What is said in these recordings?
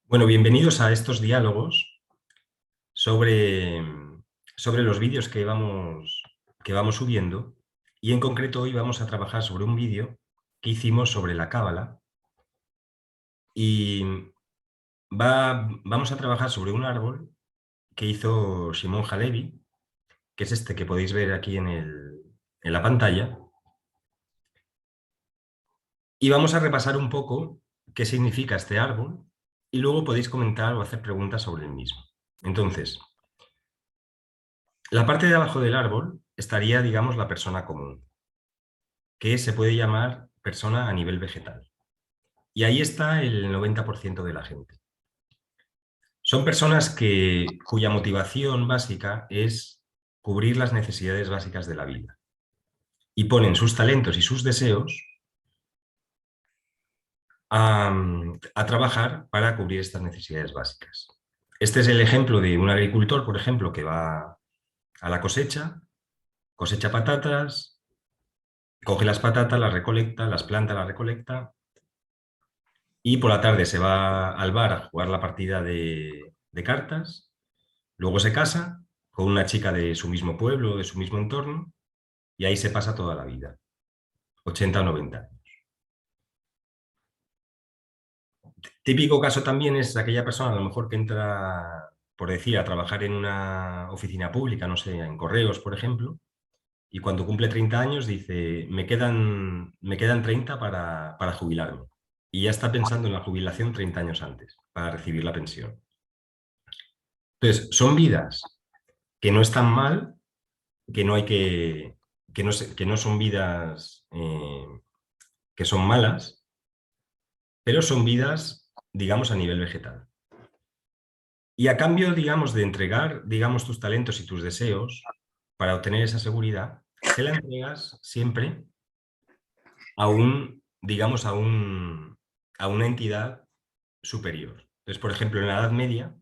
Bueno, bienvenidos a estos diálogos sobre, sobre los vídeos que vamos subiendo, y en concreto hoy vamos a trabajar sobre un vídeo que hicimos sobre la cábala y vamos a trabajar sobre un árbol que hizo Shimon Halevi, que es este que podéis ver aquí en la pantalla, y vamos a repasar un poco qué significa este árbol y luego podéis comentar o hacer preguntas sobre el mismo. Entonces, la parte de abajo del árbol estaría, digamos, la persona común, que se puede llamar persona a nivel vegetal. Y ahí está el 90% de la gente. Son personas cuya motivación básica es cubrir las necesidades básicas de la vida y ponen sus talentos y sus deseos a trabajar para cubrir estas necesidades básicas. Este es el ejemplo de un agricultor, por ejemplo, que va a la cosecha patatas, coge las patatas, las recolecta, las planta, las recolecta, y por la tarde se va al bar a jugar la partida de cartas, luego se casa con una chica de su mismo pueblo, de su mismo entorno, y ahí se pasa toda la vida, 80 o 90 años. Típico caso también es aquella persona, a lo mejor, que entra, por decir, a trabajar en una oficina pública, no sé, en correos, por ejemplo, y cuando cumple 30 años dice, me quedan 30 para jubilarme. Y ya está pensando en la jubilación 30 años antes, para recibir la pensión. Entonces, son vidas que no están mal, que no hay que no son vidas que son malas, pero son vidas, digamos, a nivel vegetal. Y a cambio, digamos, de entregar, digamos, tus talentos y tus deseos para obtener esa seguridad, se la entregas siempre a digamos, a una entidad superior. Entonces, por ejemplo, en la Edad Media,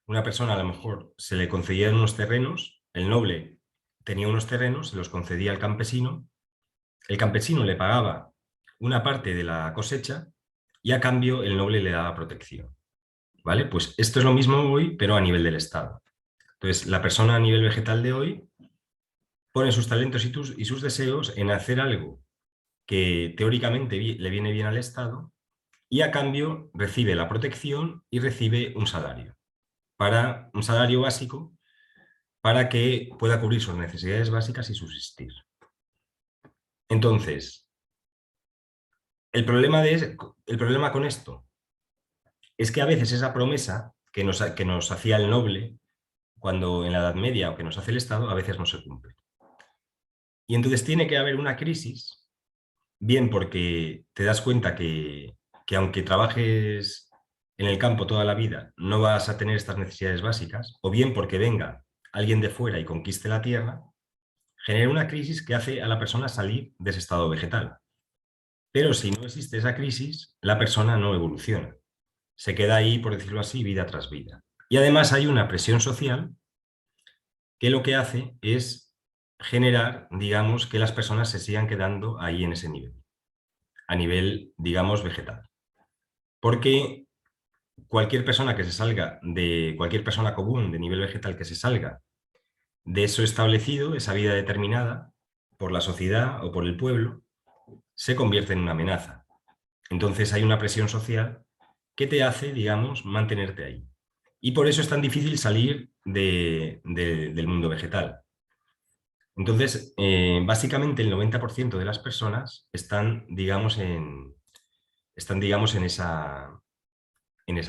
una persona a lo mejor se le concedían unos terrenos, el noble tenía unos terrenos, se los concedía al campesino, el campesino le pagaba una parte de la cosecha y a cambio el noble le daba protección. ¿Vale? Pues esto es lo mismo hoy, pero a nivel del Estado. Entonces, la persona a nivel vegetal de hoy pone sus talentos y sus deseos en hacer algo que teóricamente le viene bien al Estado, y a cambio recibe la protección y recibe un salario básico para que pueda cubrir sus necesidades básicas y subsistir. Entonces, el problema con esto es que a veces esa promesa que nos hacía el noble cuando en la Edad Media, o que nos hace el Estado, a veces no se cumple. Y entonces tiene que haber una crisis, bien porque te das cuenta que aunque trabajes en el campo toda la vida, no vas a tener estas necesidades básicas, o bien porque venga alguien de fuera y conquiste la tierra, genera una crisis que hace a la persona salir de ese estado vegetal. Pero si no existe esa crisis, la persona no evoluciona. Se queda ahí, por decirlo así, vida tras vida. Y además hay una presión social que lo que hace es generar, digamos, que las personas se sigan quedando ahí en ese nivel, a nivel, digamos, vegetal. Porque cualquier persona común de nivel vegetal que se salga de eso establecido, esa vida determinada por la sociedad o por el pueblo, se convierte en una amenaza. Entonces hay una presión social que te hace, digamos, mantenerte ahí. Y por eso es tan difícil salir del mundo vegetal. Entonces, básicamente el 90% de las personas están, digamos, en esa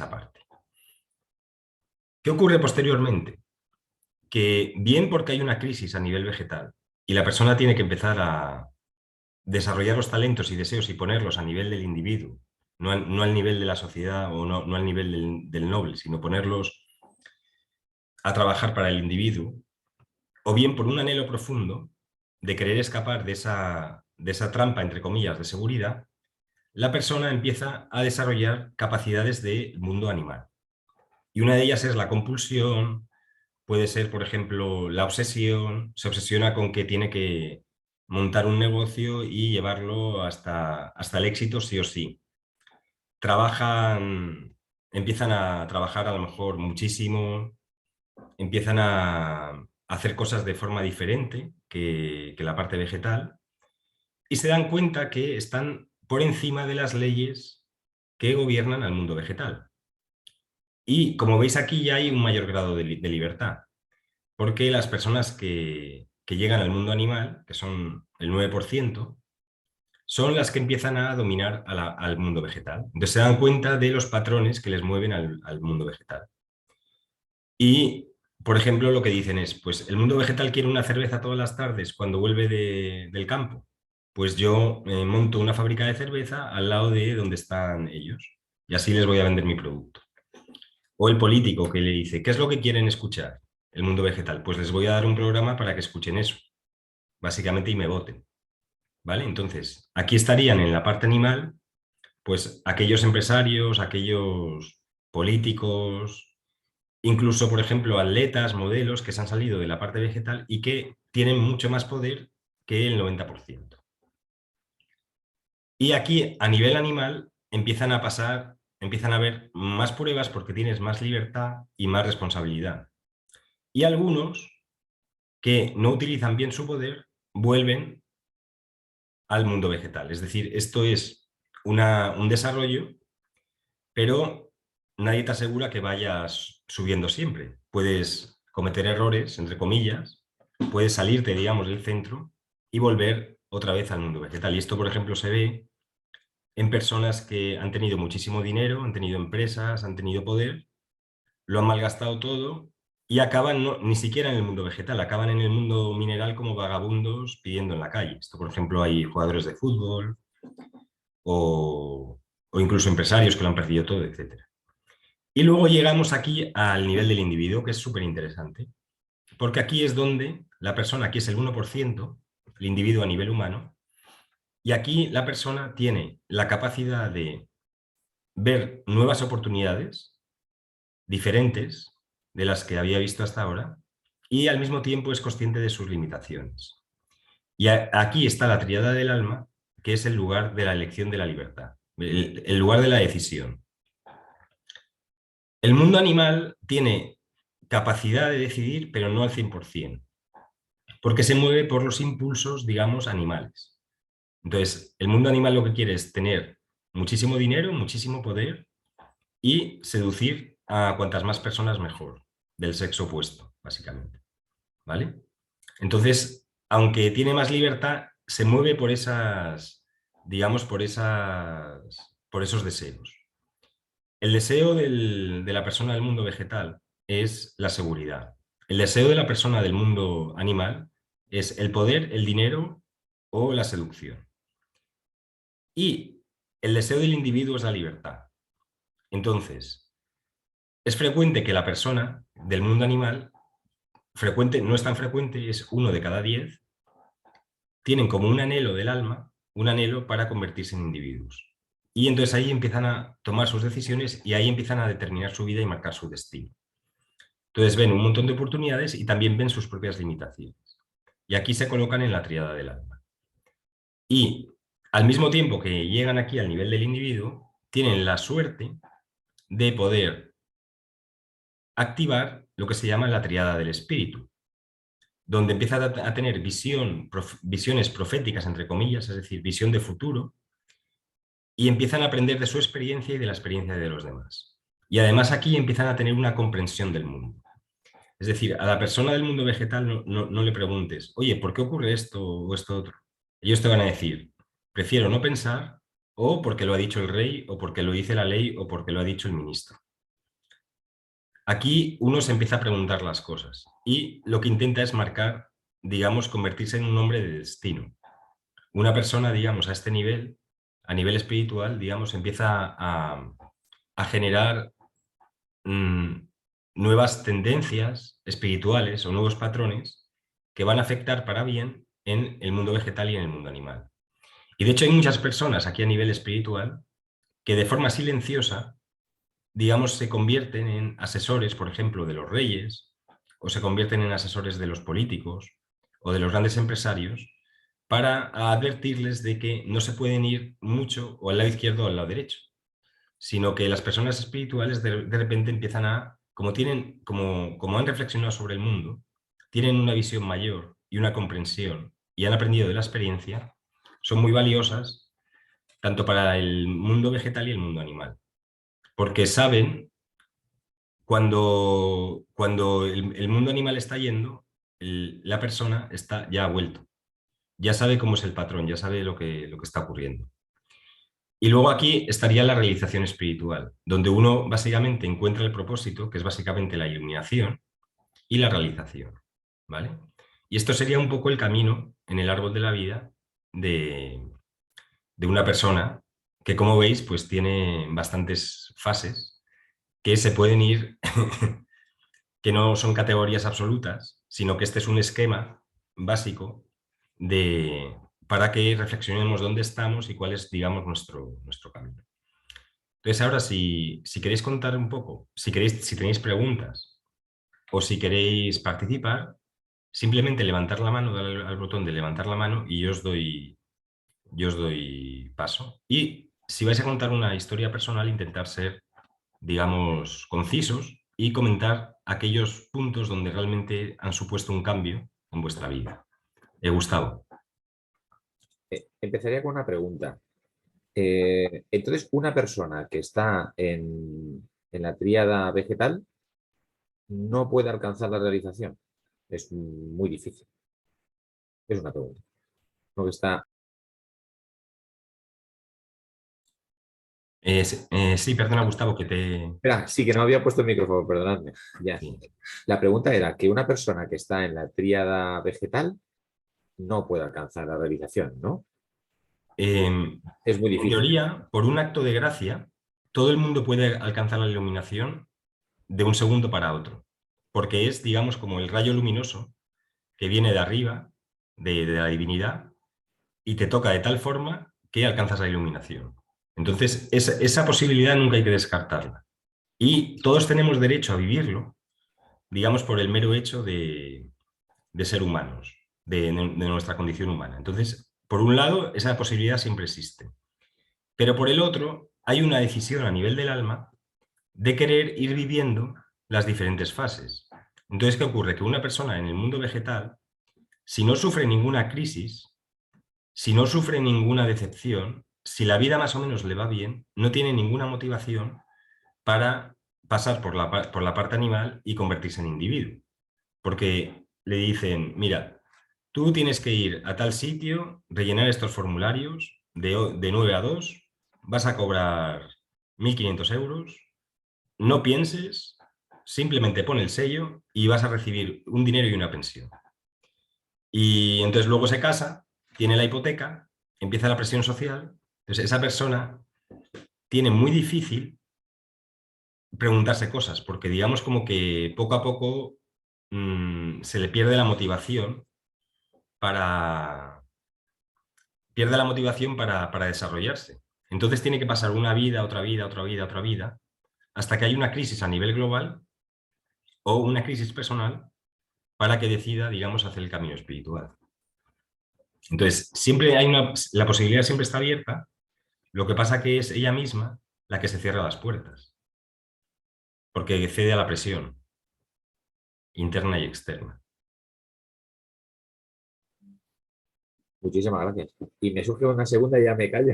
parte. ¿Qué ocurre posteriormente? Que bien porque hay una crisis a nivel vegetal y la persona tiene que empezar a desarrollar los talentos y deseos y ponerlos a nivel del individuo, no al nivel de la sociedad, o no al nivel del noble, sino ponerlos a trabajar para el individuo, o bien por un anhelo profundo de querer escapar de esa trampa, entre comillas, de seguridad, la persona empieza a desarrollar capacidades del mundo animal. Y una de ellas es la compulsión, puede ser, por ejemplo, la obsesión, se obsesiona con que tiene que montar un negocio y llevarlo hasta el éxito sí o sí. Trabajan empiezan a trabajar a lo mejor muchísimo, empiezan a hacer cosas de forma diferente que la parte vegetal y se dan cuenta que están por encima de las leyes que gobiernan al mundo vegetal. Y como veis aquí ya hay un mayor grado de libertad, porque las personas que llegan al mundo animal, que son el 9%, son las que empiezan a dominar al mundo vegetal. Entonces se dan cuenta de los patrones que les mueven al mundo vegetal. Y, por ejemplo, lo que dicen es, pues el mundo vegetal quiere una cerveza todas las tardes cuando vuelve del campo. Pues yo monto una fábrica de cerveza al lado de donde están ellos y así les voy a vender mi producto. O el político que le dice, ¿qué es lo que quieren escuchar? El mundo vegetal. Pues les voy a dar un programa para que escuchen eso, básicamente, y me voten. ¿Vale? Entonces, aquí estarían en la parte animal, pues aquellos empresarios, aquellos políticos, incluso, por ejemplo, atletas, modelos que se han salido de la parte vegetal y que tienen mucho más poder que el 90%. Y aquí, a nivel animal, empiezan a pasar, empiezan a haber más pruebas porque tienes más libertad y más responsabilidad. Y algunos que no utilizan bien su poder vuelven al mundo vegetal. Es decir, esto es un desarrollo, pero nadie te asegura que vayas subiendo siempre. Puedes cometer errores, entre comillas, puedes salirte, digamos, del centro y volver otra vez al mundo vegetal. Y esto, por ejemplo, se ve en personas que han tenido muchísimo dinero, han tenido empresas, han tenido poder, lo han malgastado todo y acaban ni siquiera en el mundo vegetal, acaban en el mundo mineral como vagabundos pidiendo en la calle. Esto, por ejemplo, hay jugadores de fútbol o incluso empresarios que lo han perdido todo, etcétera. Y luego llegamos aquí al nivel del individuo, que es súper interesante, porque aquí es donde la persona, aquí es el 1%, el individuo a nivel humano, y aquí la persona tiene la capacidad de ver nuevas oportunidades diferentes de las que había visto hasta ahora y al mismo tiempo es consciente de sus limitaciones. Y aquí está la tríada del alma, que es el lugar de la elección de la libertad, el lugar de la decisión. El mundo animal tiene capacidad de decidir, pero no al 100%, porque se mueve por los impulsos, digamos, animales. Entonces, el mundo animal lo que quiere es tener muchísimo dinero, muchísimo poder y seducir a cuantas más personas mejor, del sexo opuesto, básicamente. ¿Vale? Entonces, aunque tiene más libertad, se mueve por esas, digamos, por esos deseos. El deseo de la persona del mundo vegetal es la seguridad. El deseo de la persona del mundo animal es el poder, el dinero o la seducción. Y el deseo del individuo es la libertad. Entonces, es frecuente que la persona del mundo animal, frecuente, no es tan frecuente, es 1 de cada 10, tienen como un anhelo del alma, un anhelo para convertirse en individuos. Y entonces ahí empiezan a tomar sus decisiones y ahí empiezan a determinar su vida y marcar su destino. Entonces ven un montón de oportunidades y también ven sus propias limitaciones. Y aquí se colocan en la tríada del alma. Y al mismo tiempo que llegan aquí al nivel del individuo, tienen la suerte de poder activar lo que se llama la tríada del espíritu, donde empiezan a tener visiones proféticas, entre comillas, es decir, visión de futuro, y empiezan a aprender de su experiencia y de la experiencia de los demás. Y además aquí empiezan a tener una comprensión del mundo. Es decir, a la persona del mundo vegetal no le preguntes, oye, ¿por qué ocurre esto o esto otro? Ellos te van a decir, prefiero no pensar, o porque lo ha dicho el rey, o porque lo dice la ley, o porque lo ha dicho el ministro. Aquí uno se empieza a preguntar las cosas y lo que intenta es marcar, digamos, convertirse en un hombre de destino. Una persona, digamos, a este nivel, a nivel espiritual, digamos, empieza a generar nuevas tendencias espirituales o nuevos patrones que van a afectar para bien en el mundo vegetal y en el mundo animal. Y de hecho hay muchas personas aquí a nivel espiritual que de forma silenciosa, digamos, se convierten en asesores, por ejemplo, de los reyes, o se convierten en asesores de los políticos o de los grandes empresarios, para advertirles de que no se pueden ir mucho o al lado izquierdo o al lado derecho. sino que las personas espirituales de repente empiezan a, como han reflexionado sobre el mundo, tienen una visión mayor y una comprensión y han aprendido de la experiencia, son muy valiosas tanto para el mundo vegetal y el mundo animal, porque saben cuando el mundo animal está yendo, la persona está ya ha vuelto, ya sabe cómo es el patrón, ya sabe lo que está ocurriendo. Y luego aquí estaría la realización espiritual, donde uno básicamente encuentra el propósito, que es básicamente la iluminación y la realización, ¿vale? Y esto sería un poco el camino en el árbol de la vida de, de una persona que, como veis, pues tiene bastantes fases que se pueden ir, que no son categorías absolutas, sino que este es un esquema básico para que reflexionemos dónde estamos y cuál es, digamos, nuestro camino. Entonces, ahora, si queréis contar un poco, si tenéis preguntas o si queréis participar, simplemente levantar la mano, darle al botón de levantar la mano y yo os doy paso. Y si vais a contar una historia personal, intentar ser, digamos, concisos y comentar aquellos puntos donde realmente han supuesto un cambio en vuestra vida. Gustavo. Empezaría con una pregunta. Entonces, una persona que está en la tríada vegetal no puede alcanzar la realización. Es muy difícil. Es una pregunta. No que está. Sí, perdona, Gustavo, que te... Espera, sí que no había puesto el micrófono, perdonadme. Ya. Sí. La pregunta era que una persona que está en la tríada vegetal no puede alcanzar la realización, ¿no? En Es muy difícil. teoría, por un acto de gracia, todo el mundo puede alcanzar la iluminación de un segundo para otro, porque es, digamos, como el rayo luminoso que viene de arriba, de la divinidad, y te toca de tal forma que alcanzas la iluminación. Entonces, esa posibilidad nunca hay que descartarla. Y todos tenemos derecho a vivirlo, digamos, por el mero hecho de ser humanos, de nuestra condición humana. Entonces, por un lado, esa posibilidad siempre existe. Pero por el otro, hay una decisión a nivel del alma de querer ir viviendo las diferentes fases. Entonces, ¿qué ocurre? Que una persona en el mundo vegetal, si no sufre ninguna crisis, si no sufre ninguna decepción, si la vida más o menos le va bien, no tiene ninguna motivación para pasar por la parte animal y convertirse en individuo. Porque le dicen, mira, tú tienes que ir a tal sitio, rellenar estos formularios de 9 a 2, vas a cobrar 1.500 euros, no pienses, simplemente pon el sello y vas a recibir un dinero y una pensión. Y entonces luego se casa, tiene la hipoteca, empieza la presión social, entonces esa persona tiene muy difícil preguntarse cosas, porque digamos como que poco a poco se le para, pierde la motivación para desarrollarse. Entonces tiene que pasar una vida, otra vida, otra vida, otra vida, hasta que hay una crisis a nivel global o una crisis personal para que decida, digamos, hacer el camino espiritual. Entonces, la posibilidad siempre está abierta, lo que pasa que es ella misma la que se cierra las puertas, porque cede a la presión interna y externa. Muchísimas gracias. Y me surge una segunda y ya me callo.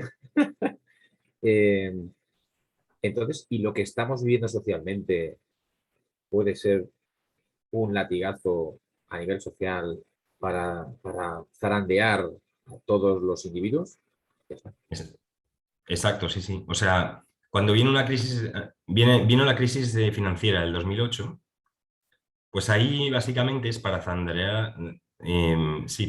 Eh, entonces, ¿y lo que estamos viviendo socialmente puede ser un latigazo a nivel social para zarandear a todos los individuos? Ya está. Exacto, sí, sí. O sea, cuando viene una crisis, vino la crisis financiera del 2008, pues ahí básicamente es para zanderear, sí,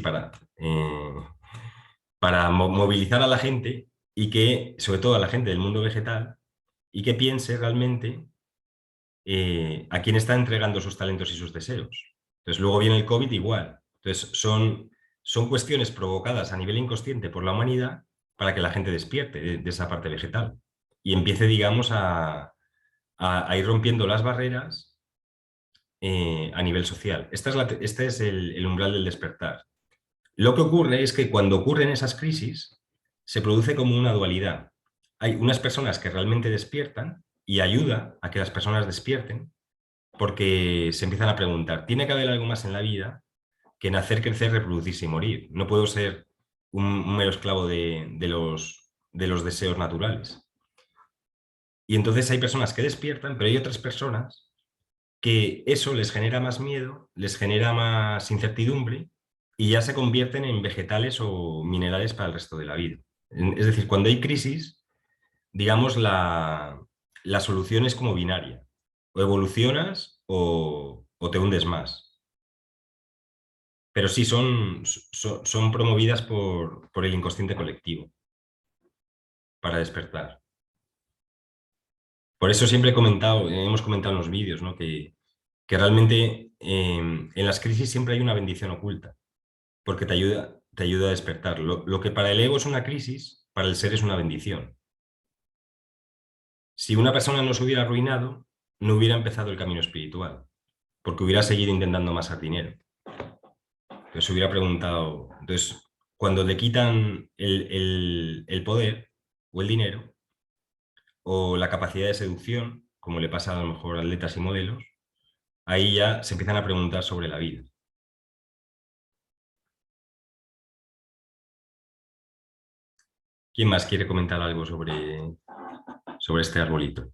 para movilizar a la gente y que, sobre todo a la gente del mundo vegetal, y que piense realmente a quién está entregando sus talentos y sus deseos. Entonces luego viene el COVID igual. Entonces son cuestiones provocadas a nivel inconsciente por la humanidad para que la gente despierte de esa parte vegetal y empiece, digamos, a ir rompiendo las barreras a nivel social. Este es el umbral del despertar. Lo que ocurre es que cuando ocurren esas crisis, se produce como una dualidad. hay unas personas que realmente despiertan y ayuda a que las personas despierten porque se empiezan a preguntar, ¿tiene que haber algo más en la vida que nacer, crecer, reproducirse y morir? No puedo ser un mero esclavo de los deseos naturales. Y entonces hay personas que despiertan, pero hay otras personas que eso les genera más miedo, les genera más incertidumbre y ya se convierten en vegetales o minerales para el resto de la vida. Es decir, cuando hay crisis, digamos, la solución es como binaria. O evolucionas o te hundes más. Pero sí, son promovidas por el inconsciente colectivo para despertar. Por eso siempre hemos comentado en los vídeos, ¿no? Que realmente en las crisis siempre hay una bendición oculta, porque te ayuda a despertar. Lo que para el ego es una crisis, para el ser es una bendición. Si una persona no se hubiera arruinado, no hubiera empezado el camino espiritual, porque hubiera seguido intentando amasar dinero. Entonces hubiera preguntado, entonces, cuando le quitan el poder o el dinero o la capacidad de seducción, como le pasa a lo mejor a atletas y modelos, ahí ya se empiezan a preguntar sobre la vida. ¿Quién más quiere comentar algo sobre este arbolito?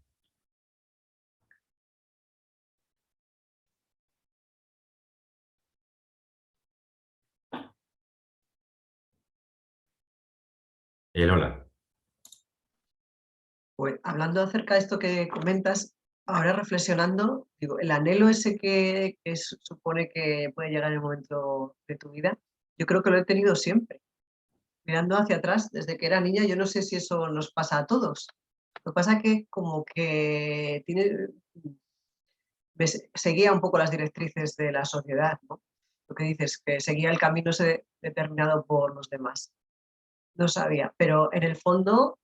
Hola. Pues hablando acerca de esto que comentas, ahora reflexionando, digo, el anhelo ese que supone que puede llegar en el momento de tu vida, yo creo que lo he tenido siempre. Mirando hacia atrás, desde que era niña, yo no sé si eso nos pasa a todos. Lo que pasa es que como que seguía un poco las directrices de la sociedad, ¿no? Lo que dices, que seguía el camino ese determinado por los demás. No sabía, pero en el fondo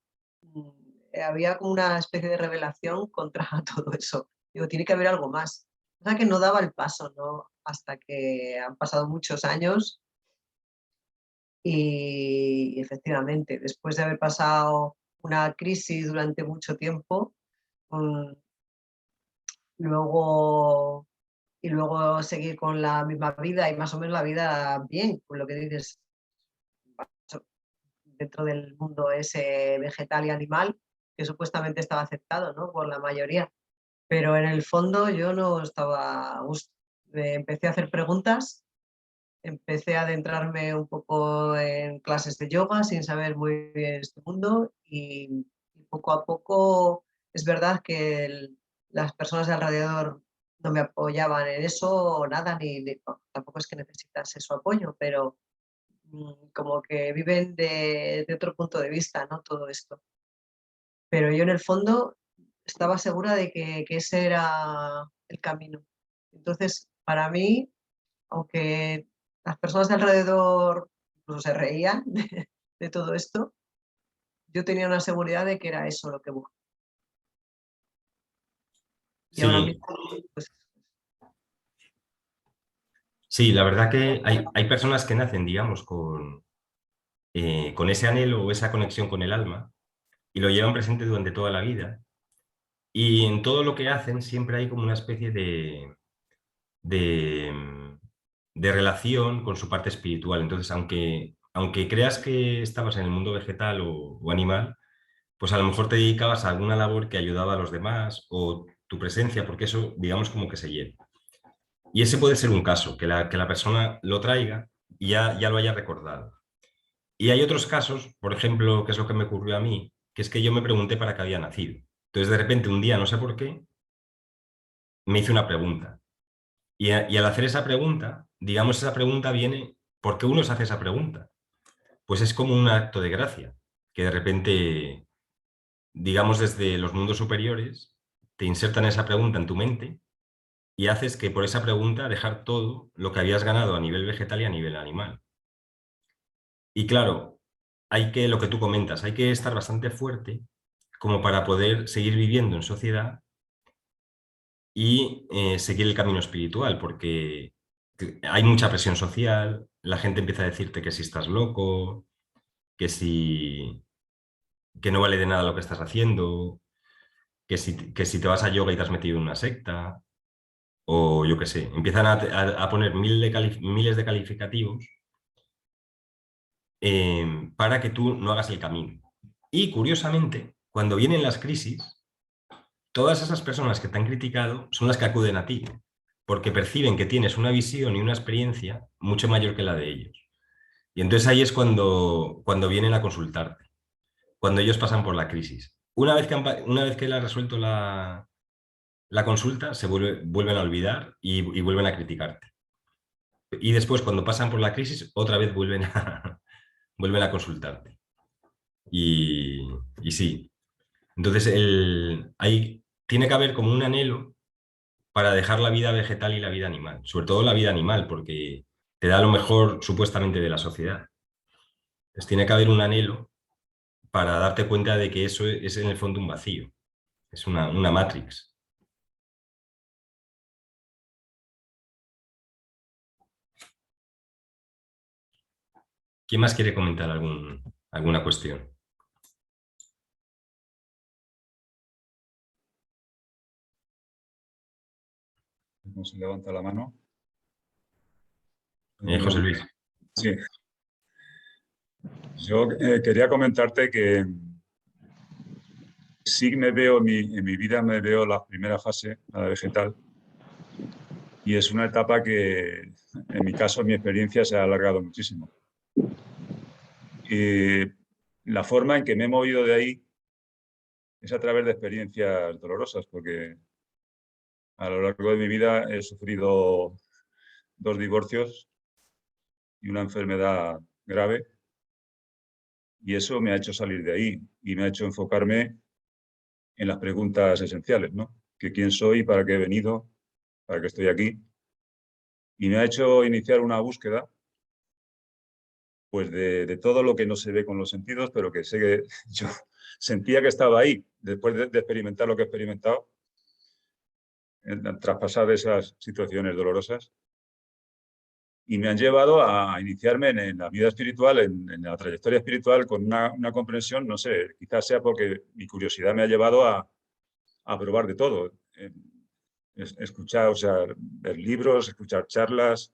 había como una especie de revelación contra todo eso. Digo, tiene que haber algo más. O sea que no daba el paso, ¿no? Hasta que han pasado muchos años y efectivamente, después de haber pasado una crisis durante mucho tiempo, mm, luego y luego seguir con la misma vida y más o menos la vida bien, con lo que dices, dentro del mundo ese vegetal y animal que supuestamente estaba aceptado, ¿no? Por la mayoría. Pero en el fondo yo no estaba a gusto. Empecé a hacer preguntas, empecé a adentrarme un poco en clases de yoga sin saber muy bien este mundo y poco a poco es verdad que las personas de alrededor no me apoyaban en eso o nada, tampoco es que necesitase su apoyo, pero como que viven de otro punto de vista, ¿no? Todo esto. Pero yo en el fondo estaba segura de que ese era el camino. Entonces, para mí, aunque las personas de alrededor incluso se reían de todo esto, yo tenía una seguridad de que era eso lo que buscaba. Y ahora Sí, mismo, pues sí, la verdad que hay personas que nacen, digamos, con ese anhelo o esa conexión con el alma y lo llevan presente durante toda la vida. Y en todo lo que hacen siempre hay como una especie de, de relación con su parte espiritual. Entonces, aunque creas que estabas en el mundo vegetal o animal, pues a lo mejor te dedicabas a alguna labor que ayudaba a los demás o tu presencia, porque eso, digamos, como que se lleva. Y ese puede ser un caso, que la persona lo traiga y ya lo haya recordado. Y hay otros casos, por ejemplo, que es lo que me ocurrió a mí, que es que yo me pregunté para qué había nacido. Entonces, de repente, un día, no sé por qué, me hice una pregunta. Y al hacer esa pregunta, digamos, esa pregunta viene, ¿por qué uno se hace esa pregunta? Pues es como un acto de gracia, que de repente, digamos, desde los mundos superiores, te insertan esa pregunta en tu mente y haces que por esa pregunta dejar todo lo que habías ganado a nivel vegetal y a nivel animal. Y claro, lo que tú comentas, hay que estar bastante fuerte como para poder seguir viviendo en sociedad y seguir el camino espiritual, porque hay mucha presión social, la gente empieza a decirte que si estás loco, que si, que no vale de nada lo que estás haciendo, que si te vas a yoga y te has metido en una secta, o yo qué sé, empiezan a poner miles de calificativos para que tú no hagas el camino. Y curiosamente, cuando vienen las crisis, todas esas personas que te han criticado son las que acuden a ti, porque perciben que tienes una visión y una experiencia mucho mayor que la de ellos. Y entonces ahí es cuando vienen a consultarte, cuando ellos pasan por la crisis. Una vez que le has resuelto la consulta, vuelven a olvidar y vuelven a criticarte. Y después, cuando pasan por la crisis, otra vez vuelven a consultarte. Y, y sí, entonces tiene que haber como un anhelo para dejar la vida vegetal y la vida animal, sobre todo la vida animal, porque te da lo mejor supuestamente de la sociedad. Entonces tiene que haber un anhelo para darte cuenta de que eso es en el fondo un vacío, es una matrix. ¿Quién más quiere comentar alguna cuestión? No se levanta la mano. José Luis. Sí. Yo quería comentarte que sí me veo en mi vida, me veo la primera fase, la vegetal, y es una etapa que, en mi caso, en mi experiencia, se ha alargado muchísimo. Y la forma en que me he movido de ahí es a través de experiencias dolorosas, porque a lo largo de mi vida he sufrido 2 divorcios y una enfermedad grave, y eso me ha hecho salir de ahí y me ha hecho enfocarme en las preguntas esenciales, ¿no? Que quién soy, para qué he venido, para qué estoy aquí. Y me ha hecho iniciar una búsqueda, pues, de todo lo que no se ve con los sentidos, pero que sé que yo sentía que estaba ahí, después de experimentar lo que he experimentado, tras pasar esas situaciones dolorosas. Y me han llevado a iniciarme en la vida espiritual, en la trayectoria espiritual, con una comprensión, no sé, quizás sea porque mi curiosidad me ha llevado a probar de todo. Escuchar, o sea, ver libros, escuchar charlas,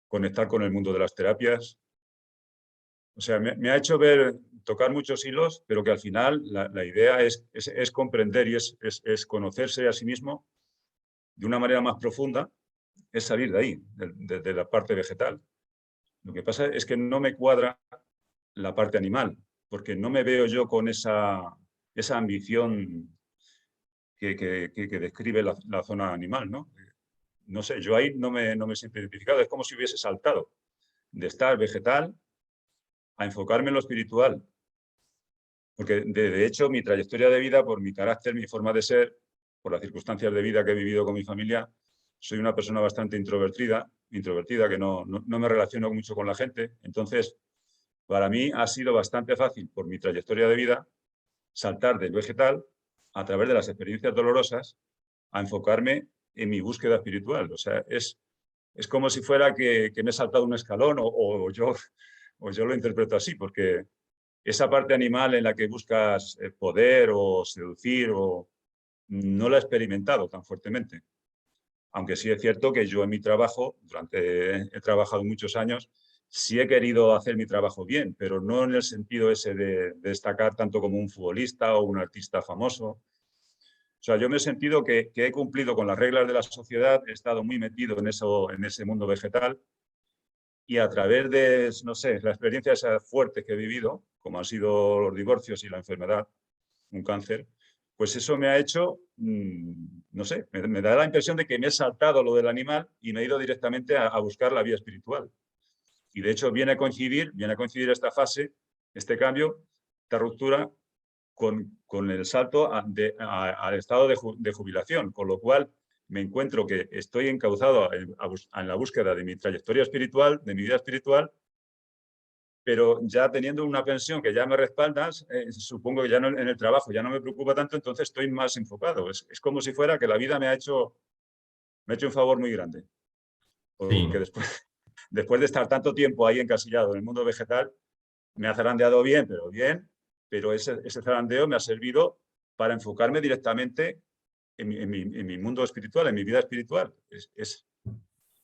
conectar con el mundo de las terapias. O sea, me ha hecho tocar muchos hilos, pero que al final la idea es comprender y es conocerse a sí mismo de una manera más profunda, es salir de ahí, de la parte vegetal. Lo que pasa es que no me cuadra la parte animal, porque no me veo yo con esa ambición que describe la zona animal, ¿no? No sé, yo ahí no me siento identificado. Es como si hubiese saltado de estar vegetal a enfocarme en lo espiritual. Porque, de hecho, mi trayectoria de vida, por mi carácter, mi forma de ser, por las circunstancias de vida que he vivido con mi familia, soy una persona bastante introvertida, que no me relaciono mucho con la gente. Entonces, para mí ha sido bastante fácil, por mi trayectoria de vida, saltar del vegetal a través de las experiencias dolorosas a enfocarme en mi búsqueda espiritual. O sea, es como si fuera que me he saltado un escalón o yo lo interpreto así, porque esa parte animal en la que buscas poder o seducir no la he experimentado tan fuertemente. Aunque sí es cierto que yo en mi trabajo, he trabajado muchos años, sí he querido hacer mi trabajo bien, pero no en el sentido ese de destacar tanto como un futbolista o un artista famoso. O sea, yo me he sentido que he cumplido con las reglas de la sociedad, he estado muy metido en ese mundo vegetal, y a través de, no sé, las experiencias fuertes que he vivido, como han sido los divorcios y la enfermedad, un cáncer, pues eso me ha hecho, no sé, me da la impresión de que me he saltado lo del animal y me he ido directamente a buscar la vía espiritual. Y de hecho viene a coincidir esta fase, este cambio, esta ruptura, con el salto al estado de jubilación, con lo cual me encuentro que estoy encauzado en la búsqueda de mi trayectoria espiritual, de mi vida espiritual, pero ya teniendo una pensión que ya me respaldas, supongo que ya no, en el trabajo ya no me preocupa tanto, entonces estoy más enfocado. Es como si fuera que la vida me ha hecho un favor muy grande. Porque Sí. después de estar tanto tiempo ahí encasillado en el mundo vegetal, me ha zarandeado bien, pero bien, pero ese zarandeo me ha servido para enfocarme directamente en mi mundo espiritual, en mi vida espiritual.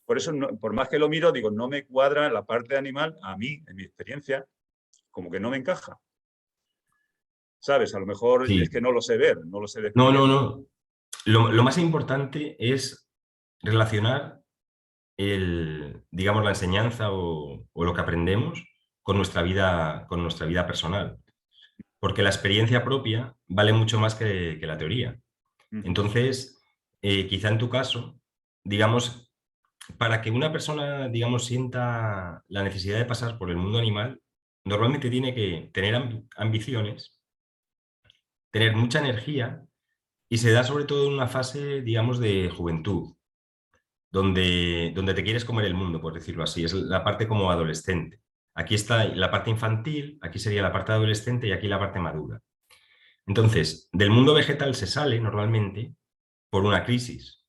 Por eso, por más que lo miro, digo, no me cuadra la parte animal, a mí, en mi experiencia, como que no me encaja. ¿Sabes? A lo mejor Sí. es que no lo sé ver, no lo sé No, describir. no, no. Lo más importante es relacionar digamos, la enseñanza o lo que aprendemos con nuestra vida personal. Porque la experiencia propia vale mucho más que la teoría. Entonces, quizá en tu caso, digamos, para que una persona, digamos, sienta la necesidad de pasar por el mundo animal, normalmente tiene que tener ambiciones, tener mucha energía y se da sobre todo en una fase, digamos, de juventud, donde te quieres comer el mundo, por decirlo así. Es la parte como adolescente. Aquí está la parte infantil, aquí sería la parte adolescente y aquí la parte madura. Entonces, del mundo vegetal se sale normalmente por una crisis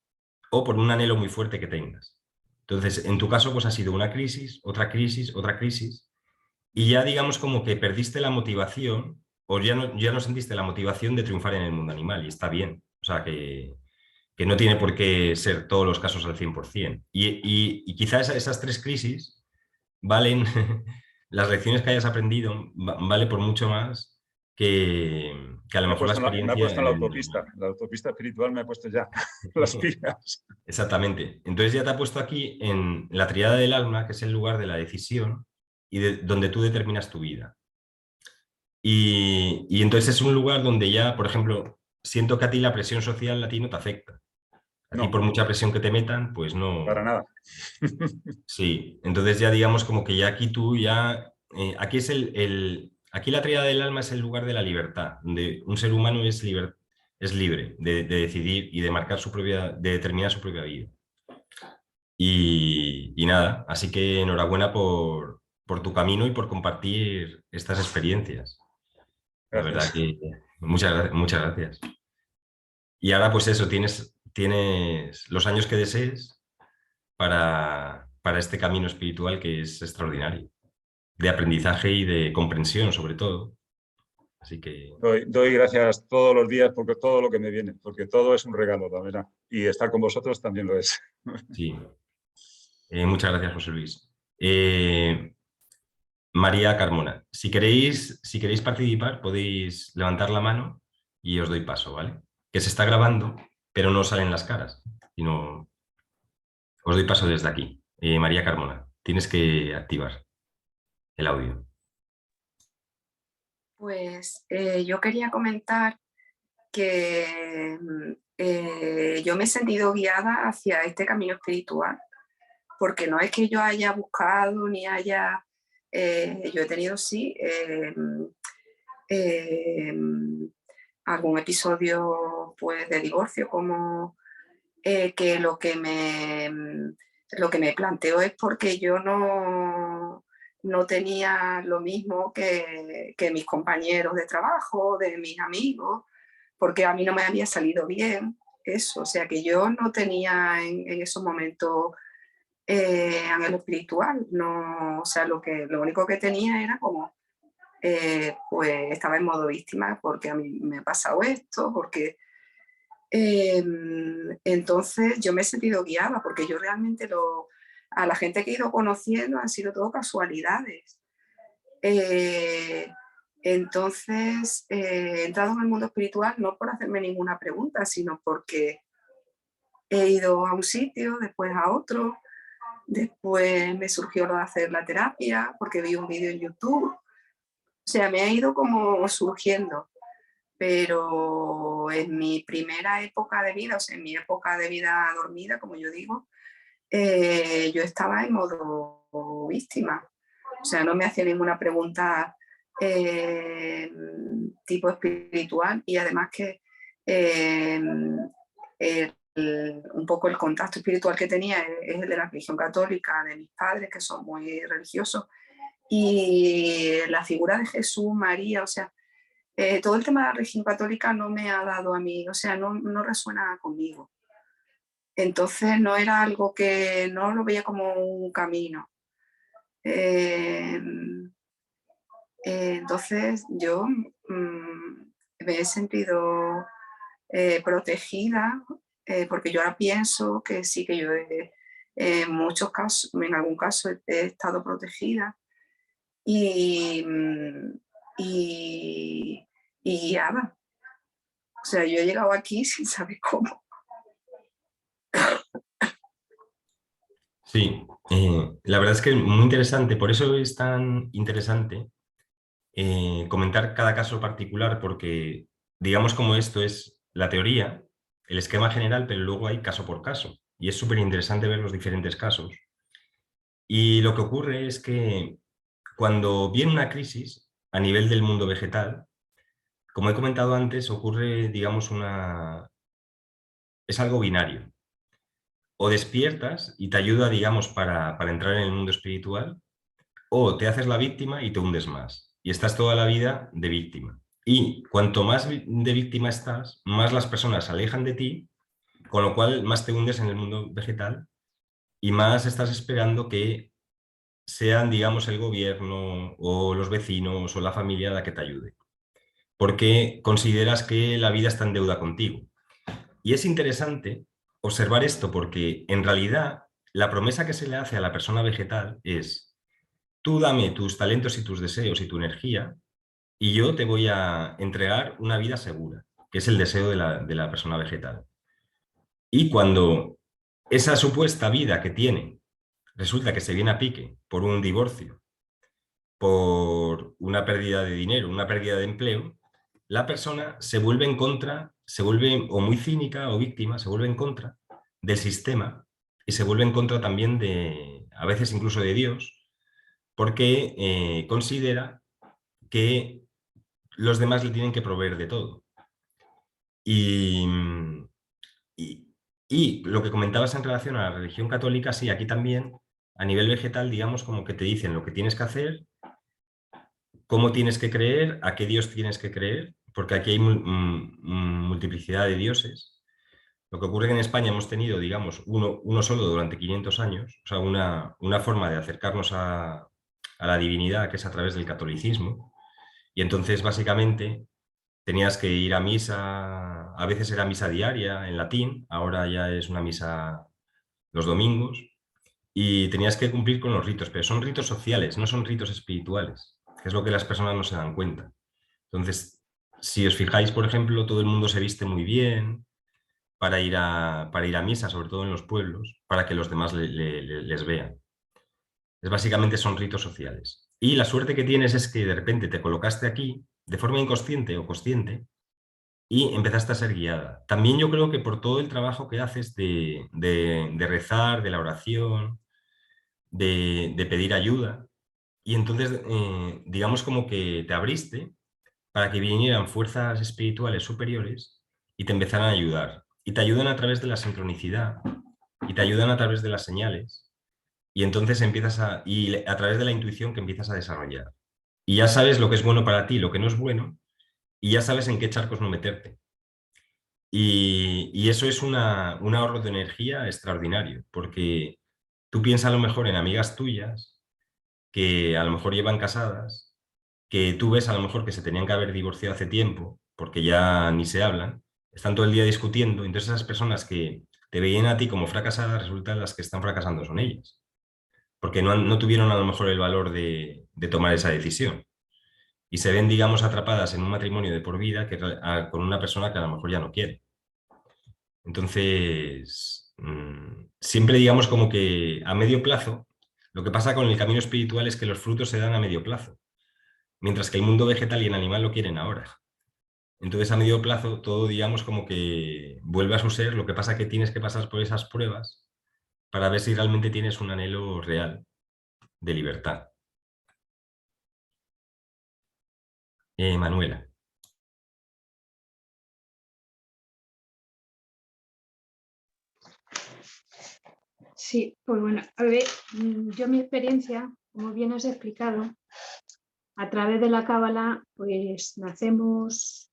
o por un anhelo muy fuerte que tengas. Entonces, en tu caso, pues ha sido una crisis, otra crisis, y ya digamos como que perdiste la motivación o ya no sentiste la motivación de triunfar en el mundo animal y está bien. O sea, que no tiene por qué ser todos los casos al 100%. Y quizás esas tres crisis valen, las lecciones que hayas aprendido vale por mucho más que a lo Me ha mejor la puesto me ha experiencia puesto en en el mundo animal. la autopista espiritual me ha puesto ya las pilas. Exactamente. Entonces ya te ha puesto aquí en la tríada del alma, que es el lugar de la decisión y donde tú determinas tu vida. Y entonces es un lugar donde ya, por ejemplo, siento que a ti la presión social a ti no te afecta. A ti No, por mucha presión que te metan, pues para no. nada. Sí, entonces ya digamos como que ya aquí tú ya, aquí es aquí la tríada del alma es el lugar de la libertad, donde un ser humano es libre de decidir y de marcar de determinar su propia vida. Y nada, así que enhorabuena por tu camino y por compartir estas experiencias. La verdad Gracias. que muchas gracias. Y ahora pues eso, tienes los años que desees para este camino espiritual que es extraordinario, de aprendizaje y de comprensión sobre todo. Así que Doy gracias todos los días porque todo lo que me viene, porque todo es un regalo, la verdad. Y estar con vosotros también lo es. sí, muchas gracias José Luis. María Carmona, si queréis participar podéis levantar la mano y os doy paso, ¿vale? Que se está grabando, pero no salen las caras, sino os doy paso desde aquí. María Carmona, tienes que activar el audio. Pues yo quería comentar que yo me he sentido guiada hacia este camino espiritual, porque no es que yo haya buscado ni haya, yo he tenido sí algún episodio pues de divorcio, como que lo que me planteo es porque yo no tenía lo mismo que mis compañeros de trabajo, de mis amigos, porque a mí no me había salido bien eso, o sea que yo no tenía en esos momentos anhelo espiritual, no, o sea, lo único que tenía era como, pues estaba en modo víctima porque a mí me ha pasado esto, porque entonces yo me he sentido guiada porque yo realmente a la gente que he ido conociendo han sido todo casualidades. Entonces he entrado en el mundo espiritual no por hacerme ninguna pregunta, sino porque he ido a un sitio, después a otro, después me surgió lo de hacer la terapia porque vi un vídeo en YouTube. O sea, me ha ido como surgiendo. Pero en mi primera época de vida, o sea, en mi época de vida dormida, como yo digo, yo estaba en modo víctima. O sea, no me hacía ninguna pregunta tipo espiritual y además que un poco el contacto espiritual que tenía es el de la religión católica, de mis padres, que son muy religiosos, y la figura de Jesús, María, o sea, todo el tema de la religión católica no me ha dado a mí, o sea, no resuena conmigo. Entonces no era algo que no lo veía como un camino. Entonces yo me he sentido protegida, porque yo ahora pienso que sí, que yo en muchos casos, en algún caso he estado protegida y guiada. O sea, yo he llegado aquí sin saber cómo. Sí, la verdad es que es muy interesante, por eso es tan interesante comentar cada caso particular, porque digamos como esto es la teoría, el esquema general, pero luego hay caso por caso, y es súper interesante ver los diferentes casos. Y lo que ocurre es que cuando viene una crisis a nivel del mundo vegetal, como he comentado antes, ocurre, digamos, es algo binario. O despiertas y te ayuda, digamos, para entrar en el mundo espiritual, o te haces la víctima y te hundes más. Y estás toda la vida de víctima. Y cuanto más de víctima estás, más las personas se alejan de ti, con lo cual más te hundes en el mundo vegetal y más estás esperando que sean, digamos, el gobierno o los vecinos o la familia la que te ayude. Porque consideras que la vida está en deuda contigo. Y es interesante observar esto porque en realidad la promesa que se le hace a la persona vegetal es: tú dame tus talentos y tus deseos y tu energía y yo te voy a entregar una vida segura, que es el deseo de la persona vegetal. Y cuando esa supuesta vida que tiene resulta que se viene a pique por un divorcio, por una pérdida de dinero, una pérdida de empleo, la persona se vuelve en contra, se vuelve o muy cínica o víctima, se vuelve en contra del sistema y se vuelve en contra también de, a veces incluso de Dios, porque considera que los demás le tienen que proveer de todo. Y, y, y lo que comentabas en relación a la religión católica, sí, aquí también, a nivel vegetal, digamos, como que te dicen lo que tienes que hacer, cómo tienes que creer, a qué Dios tienes que creer, porque aquí hay multiplicidad de dioses. Lo que ocurre es que en España hemos tenido, digamos, uno solo durante 500 años, o sea, una forma de acercarnos a la divinidad, que es a través del catolicismo. Y entonces, básicamente, tenías que ir a misa, a veces era misa diaria en latín, ahora ya es una misa los domingos, y tenías que cumplir con los ritos, pero son ritos sociales, no son ritos espirituales, que es lo que las personas no se dan cuenta. Entonces, si os fijáis, por ejemplo, todo el mundo se viste muy bien para ir a misa, sobre todo en los pueblos, para que los demás les vean. Básicamente son ritos sociales. Y la suerte que tienes es que de repente te colocaste aquí, de forma inconsciente o consciente, y empezaste a ser guiada. También yo creo que por todo el trabajo que haces de rezar, de la oración, de pedir ayuda, y entonces digamos como que te abriste para que vinieran fuerzas espirituales superiores y te empezaran a ayudar. Y te ayudan a través de la sincronicidad, y te ayudan a través de las señales, y entonces y a través de la intuición que empiezas a desarrollar. Y ya sabes lo que es bueno para ti, lo que no es bueno, y ya sabes en qué charcos no meterte. Y eso es un ahorro de energía extraordinario, porque tú piensas a lo mejor en amigas tuyas que a lo mejor llevan casadas, que tú ves a lo mejor que se tenían que haber divorciado hace tiempo, porque ya ni se hablan, están todo el día discutiendo, entonces esas personas que te veían a ti como fracasada, resultan las que están fracasando son ellas, porque no tuvieron a lo mejor el valor de tomar esa decisión. Y se ven, digamos, atrapadas en un matrimonio de por vida con una persona que a lo mejor ya no quiere. Entonces, siempre digamos como que a medio plazo, lo que pasa con el camino espiritual es que los frutos se dan a medio plazo, mientras que el mundo vegetal y el animal lo quieren ahora. Entonces, a medio plazo, todo digamos como que vuelve a su ser, lo que pasa es que tienes que pasar por esas pruebas para ver si realmente tienes un anhelo real de libertad. Manuela. Sí, pues bueno, a ver, yo mi experiencia, como bien has explicado, a través de la cábala, pues nacemos,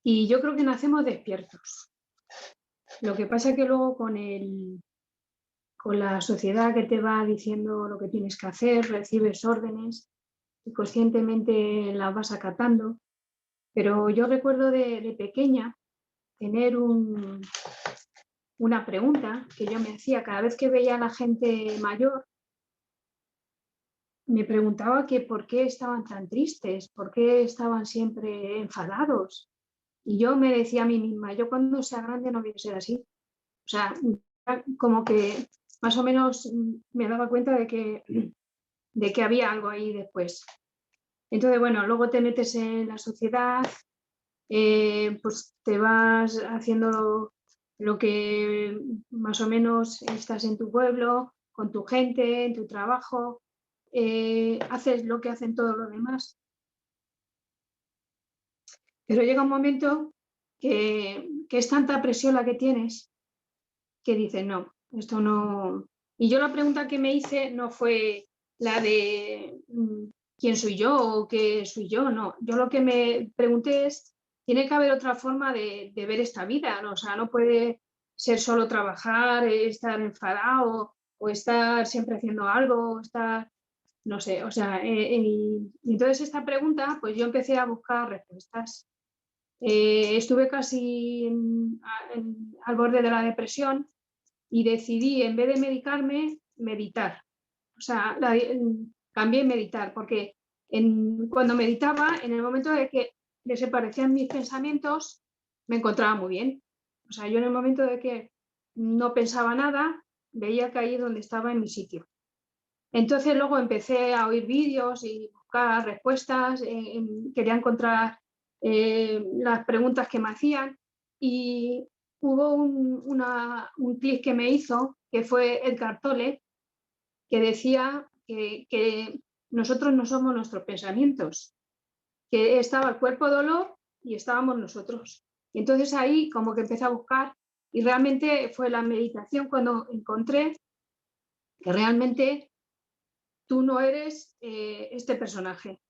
y yo creo que nacemos despiertos. Lo que pasa es que luego con la sociedad que te va diciendo lo que tienes que hacer, recibes órdenes y conscientemente las vas acatando. Pero yo recuerdo de pequeña tener una pregunta que yo me hacía cada vez que veía a la gente mayor. Me preguntaba que por qué estaban tan tristes, por qué estaban siempre enfadados. Y yo me decía a mí misma, yo cuando sea grande no voy a ser así. O sea, como que más o menos me daba cuenta de que había algo ahí después. Entonces, bueno, luego te metes en la sociedad, pues te vas haciendo lo que más o menos estás en tu pueblo, con tu gente, en tu trabajo, haces lo que hacen todos los demás. Pero llega un momento que es tanta presión la que tienes que dices, no, esto no... Y yo la pregunta que me hice no fue la de quién soy yo o qué soy yo, no. Yo lo que me pregunté es, tiene que haber otra forma de ver esta vida, ¿no? O sea, no puede ser solo trabajar, estar enfadado o estar siempre haciendo algo, estar, no sé, o sea, y entonces esta pregunta, pues yo empecé a buscar respuestas. Estuve casi al borde de la depresión y decidí, en vez de medicarme, meditar. O sea, cambié meditar, porque cuando meditaba, en el momento de que desaparecían mis pensamientos, me encontraba muy bien. O sea, yo en el momento de que no pensaba nada, veía que ahí es donde estaba en mi sitio. Entonces luego empecé a oír vídeos y buscar respuestas, quería encontrar las preguntas que me hacían y hubo un clic que me hizo, que fue Edgar Tolle, que decía que nosotros no somos nuestros pensamientos, que estaba el cuerpo dolor y estábamos nosotros. Y entonces ahí como que empecé a buscar y realmente fue la meditación cuando encontré que realmente tú no eres este personaje.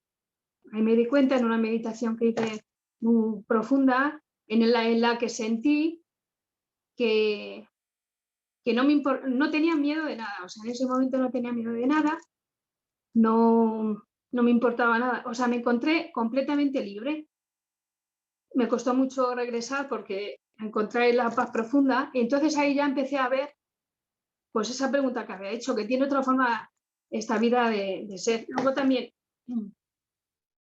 Ahí me di cuenta en una meditación que hice muy profunda, en la que sentí que no tenía miedo de nada. O sea, en ese momento no tenía miedo de nada, no me importaba nada. O sea, me encontré completamente libre. Me costó mucho regresar porque encontré la paz profunda y entonces ahí ya empecé a ver pues esa pregunta que había hecho, que tiene otra forma esta vida de ser. Luego también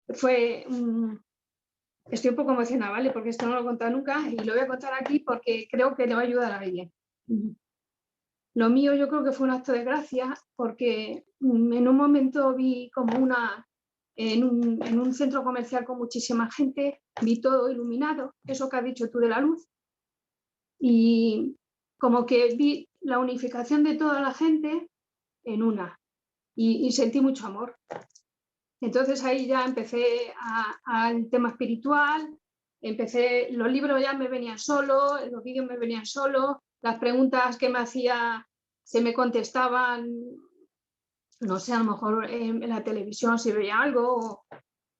estoy un poco emocionada, ¿vale? Porque esto no lo he contado nunca y lo voy a contar aquí porque creo que le va a ayudar a alguien. Lo mío yo creo que fue un acto de gracia porque en un momento vi como en un centro comercial con muchísima gente, vi todo iluminado, eso que has dicho tú de la luz, y como que vi la unificación de toda la gente en una y sentí mucho amor. Entonces ahí ya empecé al tema espiritual, los libros ya me venían solos, los vídeos me venían solos, las preguntas que me hacía se me contestaban, no sé, a lo mejor en la televisión si veía algo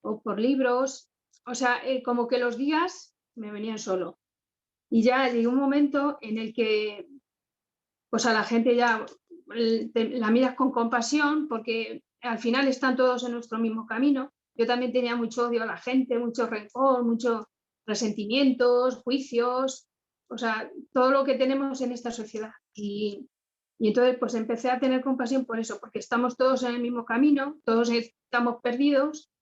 o por libros, o sea, como que los días me venían solo. Y ya llegó un momento en el que pues a la gente ya la miras con compasión porque al final están todos en nuestro mismo camino. Yo también tenía mucho odio a la gente, mucho rencor, muchos resentimientos, juicios, o sea, todo lo que tenemos en esta sociedad. Y entonces pues empecé a tener compasión por eso, porque estamos todos en el mismo camino, todos estamos perdidos